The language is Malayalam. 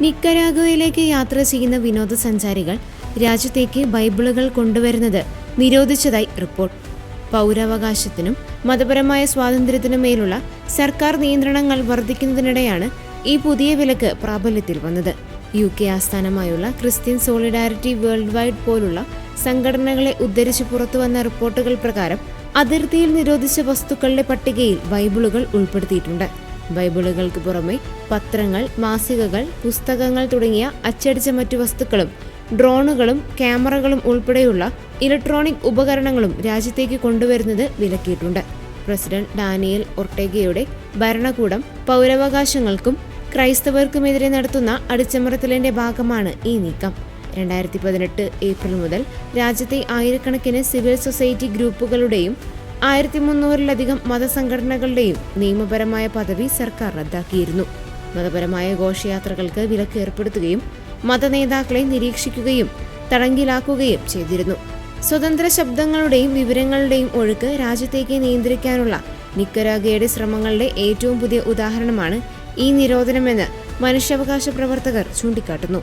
നിക്കരാഗുവയിലേക്ക് യാത്ര ചെയ്യുന്ന വിനോദസഞ്ചാരികൾ രാജ്യത്തേക്ക് ബൈബിളുകൾ കൊണ്ടുവരുന്നത് നിരോധിച്ചതായി റിപ്പോർട്ട്. പൗരാവകാശത്തിനും മതപരമായ സ്വാതന്ത്ര്യത്തിനും മേലുള്ള സർക്കാർ നിയന്ത്രണങ്ങൾ വർദ്ധിക്കുന്നതിനിടെയാണ് ഈ പുതിയ വിലക്ക് പ്രാബല്യത്തിൽ വന്നത്. UK ആസ്ഥാനമായുള്ള ക്രിസ്ത്യൻ സോളിഡാരിറ്റി വേൾഡ് വൈഡ് പോലുള്ള സംഘടനകളെ ഉദ്ധരിച്ച് പുറത്തുവന്ന റിപ്പോർട്ടുകൾ പ്രകാരം അതിർത്തിയിൽ നിരോധിച്ച വസ്തുക്കളുടെ പട്ടികയിൽ ബൈബിളുകൾ ഉൾപ്പെടുത്തിയിട്ടുണ്ട്. ബൈബിളുകൾക്ക് പുറമെ പത്രങ്ങൾ, മാസികകൾ, പുസ്തകങ്ങൾ തുടങ്ങിയ അച്ചടിച്ച മറ്റു വസ്തുക്കളും ഡ്രോണുകളും ക്യാമറകളും ഉൾപ്പെടെയുള്ള ഇലക്ട്രോണിക് ഉപകരണങ്ങളും രാജ്യത്തേക്ക് കൊണ്ടുവരുന്നത് വിലക്കിയിട്ടുണ്ട്. പ്രസിഡന്റ് ഡാനിയൽ ഒർട്ടേഗയുടെ ഭരണകൂടം പൗരാവകാശങ്ങൾക്കും ക്രൈസ്തവർക്കുമെതിരെ നടത്തുന്ന അടിച്ചമർത്തലിന്റെ ഭാഗമാണ് ഈ നീക്കം. 2018 ഏപ്രിൽ മുതൽ രാജ്യത്തെ ആയിരക്കണക്കിന് സിവിൽ സൊസൈറ്റി ഗ്രൂപ്പുകളുടെയും 1300-ലധികം മതസംഘടനകളുടെയും നിയമപരമായ പദവി സർക്കാർ റദ്ദാക്കിയിരുന്നു. മതപരമായ ഘോഷയാത്രകൾക്ക് വിലക്ക് ഏർപ്പെടുത്തുകയും മതനേതാക്കളെ നിരീക്ഷിക്കുകയും തടങ്കിലാക്കുകയും ചെയ്തിരുന്നു. സ്വതന്ത്ര ശബ്ദങ്ങളുടെയും വിവരങ്ങളുടെയും ഒഴുക്ക് രാജ്യത്തേക്ക് നിയന്ത്രിക്കാനുള്ള നിക്കരാഗയുടെ ശ്രമങ്ങളുടെ ഏറ്റവും പുതിയ ഉദാഹരണമാണ് ഈ നിരോധനമെന്ന് മനുഷ്യാവകാശ പ്രവർത്തകർ ചൂണ്ടിക്കാട്ടുന്നു.